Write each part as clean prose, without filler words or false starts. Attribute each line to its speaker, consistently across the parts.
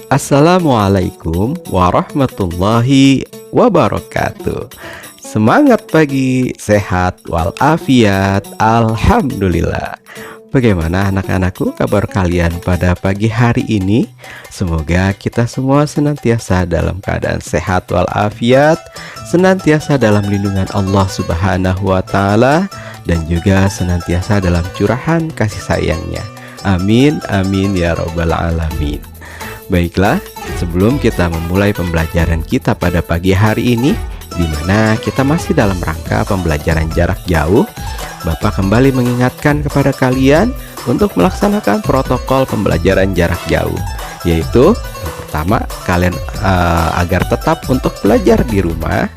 Speaker 1: Assalamualaikum warahmatullahi wabarakatuh. Semangat pagi, sehat walafiat, alhamdulillah. Bagaimana anak-anakku kabar kalian pada pagi hari ini? Semoga kita semua senantiasa dalam keadaan sehat walafiat, senantiasa dalam lindungan Allah Subhanahu wa Ta'ala, dan juga senantiasa dalam curahan kasih sayangnya. Amin, amin ya Rabbal Alamin. Baiklah, sebelum kita memulai pembelajaran kita pada pagi hari ini, di mana kita masih dalam rangka pembelajaran jarak jauh, Bapak kembali mengingatkan kepada kalian untuk melaksanakan protokol pembelajaran jarak jauh, yaitu yang pertama, kalian agar tetap untuk belajar di rumah,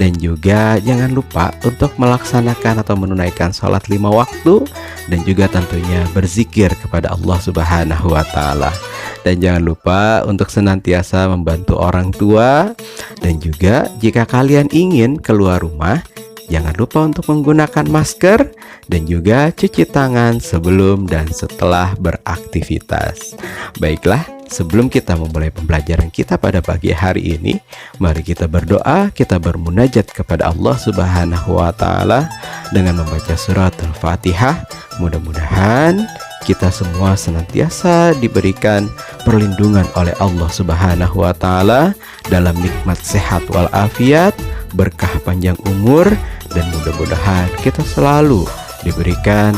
Speaker 1: dan juga jangan lupa untuk melaksanakan atau menunaikan sholat 5 waktu, dan juga tentunya berzikir kepada Allah Subhanahu wa Ta'ala. Dan jangan lupa untuk senantiasa membantu orang tua, dan juga jika kalian ingin keluar rumah, jangan lupa untuk menggunakan masker dan juga cuci tangan sebelum dan setelah beraktivitas. Baiklah, sebelum kita memulai pembelajaran kita pada pagi hari ini, mari kita berdoa, kita bermunajat kepada Allah Subhanahu wa Ta'ala dengan membaca surat Al-Fatihah. Mudah-mudahan kita semua senantiasa diberikan perlindungan oleh Allah Subhanahu wa Ta'ala dalam nikmat sehat walafiat, berkah panjang umur, dan mudah-mudahan kita selalu diberikan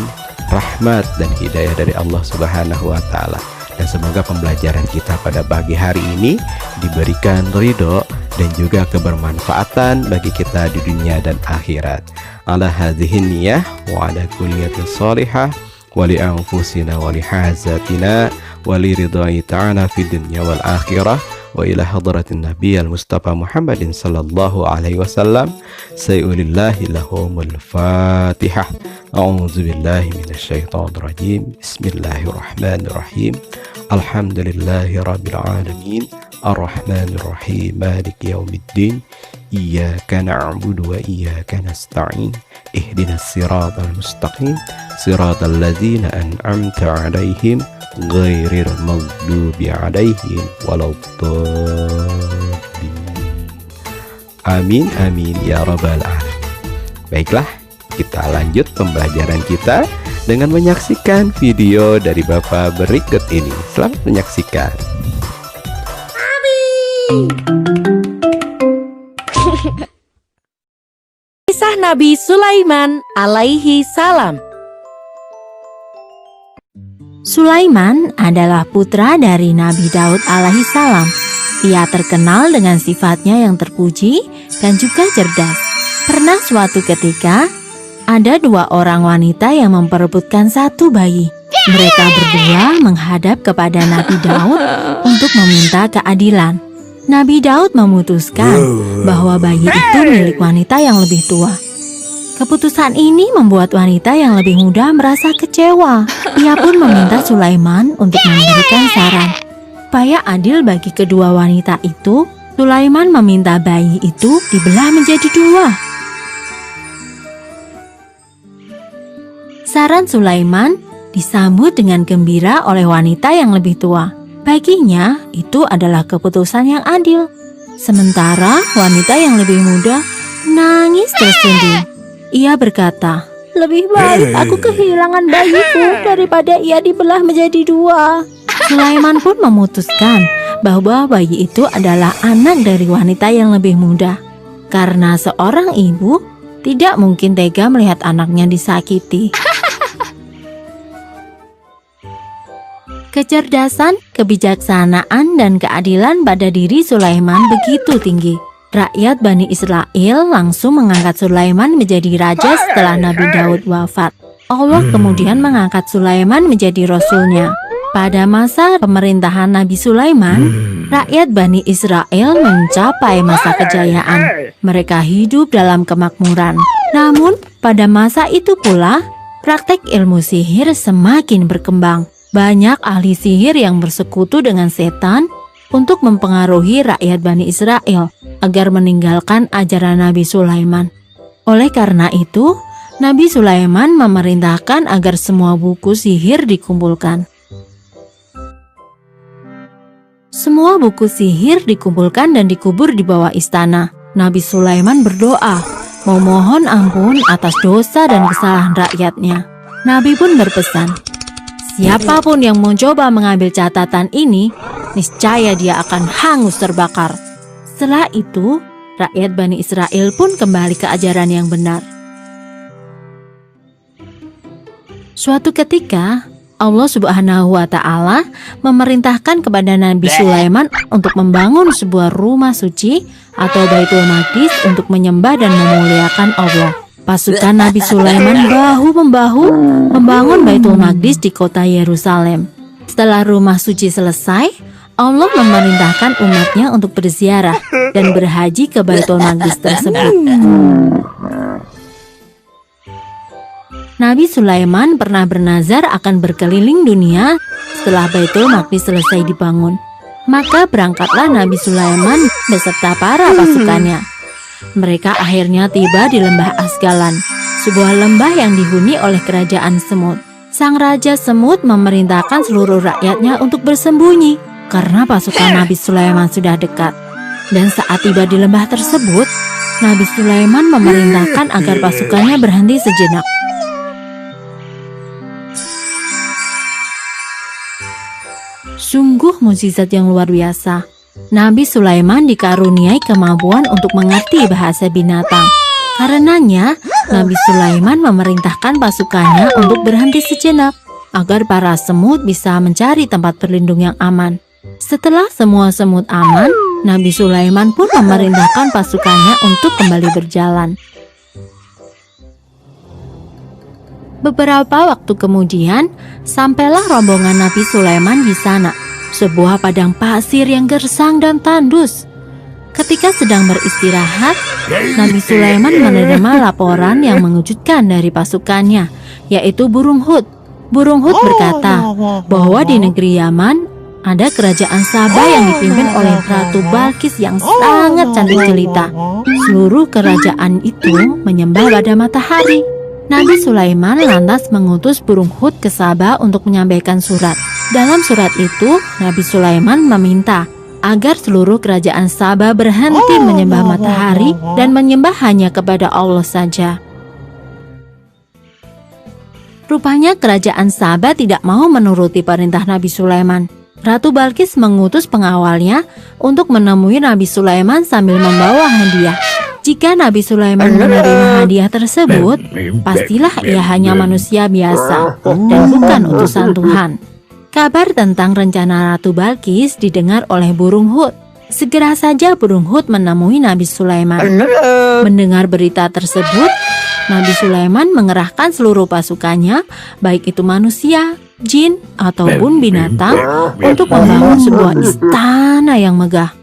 Speaker 1: rahmat dan hidayah dari Allah Subhanahu wa Ta'ala. Dan semoga pembelajaran kita pada pagi hari ini diberikan ridho dan juga kebermanfaatan bagi kita di dunia dan akhirat. Ala hadhihin niyah wa ala kulliyatin sholihah wa li anfusina wa li hazatina wa li ridhai ta'ala fid dunya wal akhirah wa ila hadratin nabiyil mustafa Muhammadin sallallahu alaihi wasallam. Sayulillahi lahumul fatihah. A'udzu billahi minasyaitonir rajim. Bismillahirrahmanirrahim. Alhamdulillahi rabbil alamin. Arrahmanir rahim. Maliki yaumiddin. Iyyaka na'budu wa iyyaka nasta'in. Ihdinas siratal mustaqim. Siratal ladzina an'amta 'alaihim ghairil maghdubi 'alaihim waladdallin. Amin amin ya rabbal alamin. Baiklah, kita lanjut pembelajaran kita dengan menyaksikan video dari Bapak berikut ini. Selamat menyaksikan.
Speaker 2: Kisah Nabi Sulaiman alaihi salam. Sulaiman adalah putra dari Nabi Daud alaihi salam. Ia terkenal dengan sifatnya yang terpuji dan juga cerdas. Pernah suatu ketika, ada 2 orang wanita yang memperebutkan satu bayi. Mereka berdua menghadap kepada Nabi Daud untuk meminta keadilan. Nabi Daud memutuskan bahwa bayi itu milik wanita yang lebih tua. Keputusan ini membuat wanita yang lebih muda merasa kecewa. Ia pun meminta Sulaiman untuk memberikan saran. Supaya adil bagi kedua wanita itu, Sulaiman meminta bayi itu dibelah menjadi 2. Saran Sulaiman disambut dengan gembira oleh wanita yang lebih tua. Baginya, itu adalah keputusan yang adil. Sementara wanita yang lebih muda nangis terseduh. Ia berkata, "Lebih baik aku kehilangan bayiku daripada ia dibelah menjadi 2." Sulaiman pun memutuskan bahwa bayi itu adalah anak dari wanita yang lebih muda. Karena seorang ibu tidak mungkin tega melihat anaknya disakiti. Kecerdasan, kebijaksanaan, dan keadilan pada diri Sulaiman begitu tinggi. Rakyat Bani Israel langsung mengangkat Sulaiman menjadi raja setelah Nabi Daud wafat. Allah kemudian mengangkat Sulaiman menjadi rasulnya. Pada masa pemerintahan Nabi Sulaiman, rakyat Bani Israel mencapai masa kejayaan. Mereka hidup dalam kemakmuran. Namun, pada masa itu pula, praktek ilmu sihir semakin berkembang. Banyak ahli sihir yang bersekutu dengan setan untuk mempengaruhi rakyat Bani Israel agar meninggalkan ajaran Nabi Sulaiman. Oleh karena itu, Nabi Sulaiman memerintahkan agar semua buku sihir dikumpulkan. Semua buku sihir dikumpulkan dan dikubur di bawah istana. Nabi Sulaiman berdoa, memohon ampun atas dosa dan kesalahan rakyatnya. Nabi pun berpesan, siapapun yang mencoba mengambil catatan ini, niscaya dia akan hangus terbakar. Setelah itu, rakyat Bani Israel pun kembali ke ajaran yang benar. Suatu ketika, Allah Subhanahu wa Ta'ala memerintahkan kepada Nabi Sulaiman untuk membangun sebuah rumah suci atau Baitul Maqdis untuk menyembah dan memuliakan Allah. Pasukan Nabi Sulaiman bahu-membahu membangun Baitul Maqdis di kota Yerusalem. Setelah rumah suci selesai, Allah memerintahkan umatnya untuk berziarah dan berhaji ke Baitul Maqdis tersebut. Nabi Sulaiman pernah bernazar akan berkeliling dunia setelah Baitul Maqdis selesai dibangun. Maka berangkatlah Nabi Sulaiman beserta para pasukannya. Mereka akhirnya tiba di lembah Asgalan, sebuah lembah yang dihuni oleh kerajaan semut. Sang Raja Semut memerintahkan seluruh rakyatnya untuk bersembunyi karena pasukan Nabi Sulaiman sudah dekat. Dan saat tiba di lembah tersebut, Nabi Sulaiman memerintahkan agar pasukannya berhenti sejenak. Sungguh mukjizat yang luar biasa. Nabi Sulaiman dikaruniai kemampuan untuk mengerti bahasa binatang. Karenanya, Nabi Sulaiman memerintahkan pasukannya untuk berhenti sejenak agar para semut bisa mencari tempat berlindung yang aman. Setelah semua semut aman, Nabi Sulaiman pun memerintahkan pasukannya untuk kembali berjalan. Beberapa waktu kemudian, sampailah rombongan Nabi Sulaiman di sana, sebuah padang pasir yang gersang dan tandus. Ketika sedang beristirahat, Nabi Sulaiman menerima laporan yang mengejutkan dari pasukannya, yaitu burung Hud. Burung Hud berkata bahwa di negeri Yaman ada kerajaan Sabah yang dipimpin oleh Ratu Balqis yang sangat cantik jelita. Seluruh kerajaan itu menyembah pada matahari. Nabi Sulaiman lantas mengutus burung Hud ke Sabah untuk menyampaikan surat. Dalam surat itu, Nabi Sulaiman meminta agar seluruh kerajaan Sabah berhenti menyembah matahari dan menyembah hanya kepada Allah saja. Rupanya kerajaan Sabah tidak mau menuruti perintah Nabi Sulaiman. Ratu Balqis mengutus pengawalnya untuk menemui Nabi Sulaiman sambil membawa hadiah. Jika Nabi Sulaiman menerima hadiah tersebut, pastilah ia hanya manusia biasa dan bukan utusan Tuhan. Kabar tentang rencana Ratu Balqis didengar oleh burung Hud. Segera saja burung Hud menemui Nabi Sulaiman. Mendengar berita tersebut, Nabi Sulaiman mengerahkan seluruh pasukannya, baik itu manusia, jin, ataupun binatang, untuk membangun sebuah istana yang megah.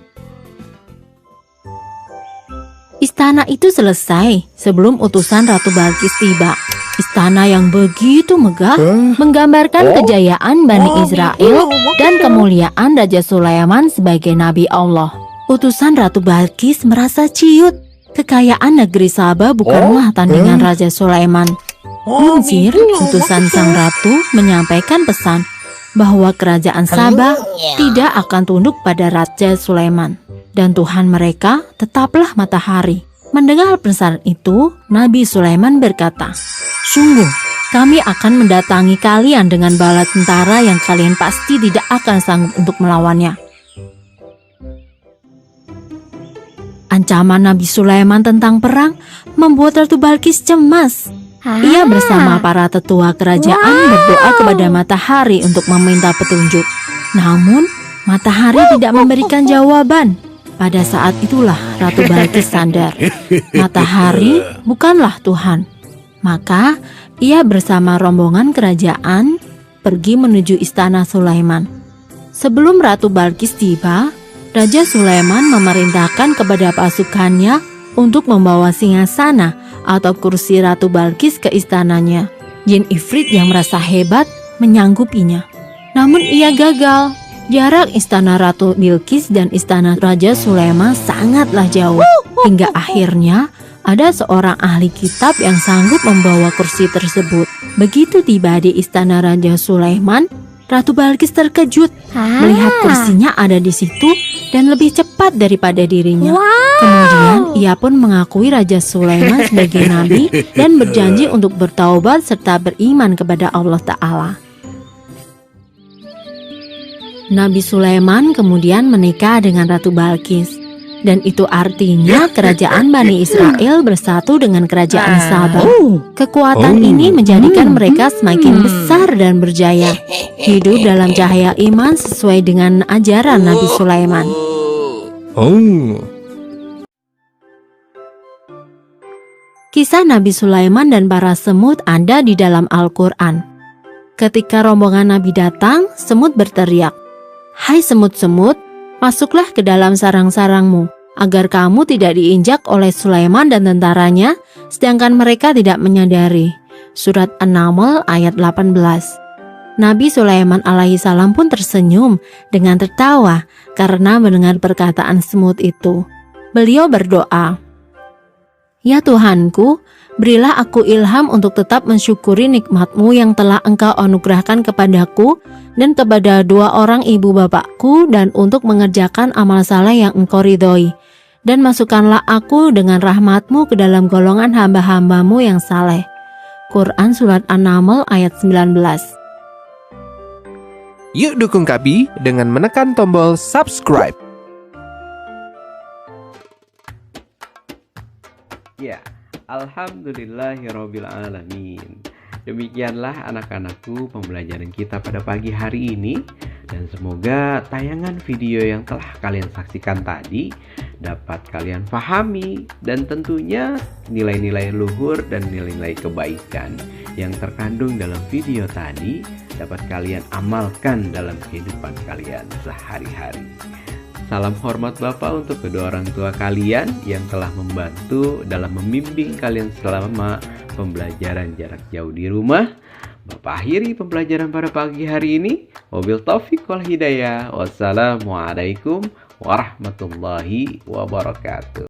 Speaker 2: Istana itu selesai sebelum utusan Ratu Balqis tiba. Istana yang begitu megah menggambarkan kejayaan Bani Israel dan kemuliaan Raja Sulaiman sebagai Nabi Allah. Utusan Ratu Balqis merasa ciut. Kekayaan negeri Sabah bukanlah tandingan Raja Sulaiman. Mungkin utusan sang ratu menyampaikan pesan bahwa kerajaan Sabah tidak akan tunduk pada Raja Sulaiman. Dan Tuhan mereka tetaplah matahari. Mendengar pesan itu, Nabi Sulaiman berkata, "Sungguh, kami akan mendatangi kalian dengan bala tentara yang kalian pasti tidak akan sanggup untuk melawannya." Ancaman Nabi Sulaiman tentang perang membuat Ratu Balqis cemas. Ia bersama para tetua kerajaan berdoa kepada matahari untuk meminta petunjuk. Namun, matahari tidak memberikan jawaban. Pada saat itulah Ratu Balqis sadar, matahari bukanlah Tuhan. Maka ia bersama rombongan kerajaan pergi menuju istana Sulaiman. Sebelum Ratu Balqis tiba, Raja Sulaiman memerintahkan kepada pasukannya untuk membawa singgasana atau kursi Ratu Balqis ke istananya. Jin Ifrit yang merasa hebat menyanggupinya. Namun ia gagal. Jarak istana Ratu Bilqis dan istana Raja Sulaiman sangatlah jauh. Hingga akhirnya ada seorang ahli kitab yang sanggup membawa kursi tersebut. Begitu tiba di istana Raja Sulaiman, Ratu Balkis terkejut melihat kursinya ada di situ dan lebih cepat daripada dirinya. Kemudian ia pun mengakui Raja Sulaiman sebagai nabi dan berjanji untuk bertaubat serta beriman kepada Allah Ta'ala. Nabi Sulaiman kemudian menikah dengan Ratu Balkis. Dan itu artinya kerajaan Bani Israel bersatu dengan kerajaan Saba. Kekuatan ini menjadikan mereka semakin besar dan berjaya. Hidup dalam cahaya iman sesuai dengan ajaran Nabi Sulaiman. Kisah Nabi Sulaiman dan para semut ada di dalam Al-Quran. Ketika rombongan Nabi datang, semut berteriak, "Hai semut-semut, masuklah ke dalam sarang-sarangmu, agar kamu tidak diinjak oleh Sulaiman dan tentaranya, sedangkan mereka tidak menyadari." Surat An-Naml ayat 18. Nabi Sulaiman alaihissalam pun tersenyum dengan tertawa karena mendengar perkataan semut itu. Beliau berdoa, "Ya Tuhanku, berilah aku ilham untuk tetap mensyukuri nikmat-Mu yang telah Engkau anugerahkan kepadaku dan kepada dua orang ibu bapakku, dan untuk mengerjakan amal saleh yang Engkau ridhoi. Dan masukkanlah aku dengan rahmat-Mu ke dalam golongan hamba-hamba-Mu yang saleh." Quran Surat An-Naml ayat 19.
Speaker 3: Yuk dukung Kabi dengan menekan tombol subscribe.
Speaker 1: Ya, alhamdulillahirobbilalamin. Demikianlah anak-anakku pembelajaran kita pada pagi hari ini. Dan semoga tayangan video yang telah kalian saksikan tadi dapat kalian pahami, dan tentunya nilai-nilai luhur dan nilai-nilai kebaikan yang terkandung dalam video tadi dapat kalian amalkan dalam kehidupan kalian sehari-hari. Salam hormat Bapak untuk kedua orang tua kalian yang telah membantu dalam membimbing kalian selama pembelajaran jarak jauh di rumah. Bapak akhiri pembelajaran pada pagi hari ini. Wabil taufiq wal hidayah. Wassalamualaikum warahmatullahi wabarakatuh.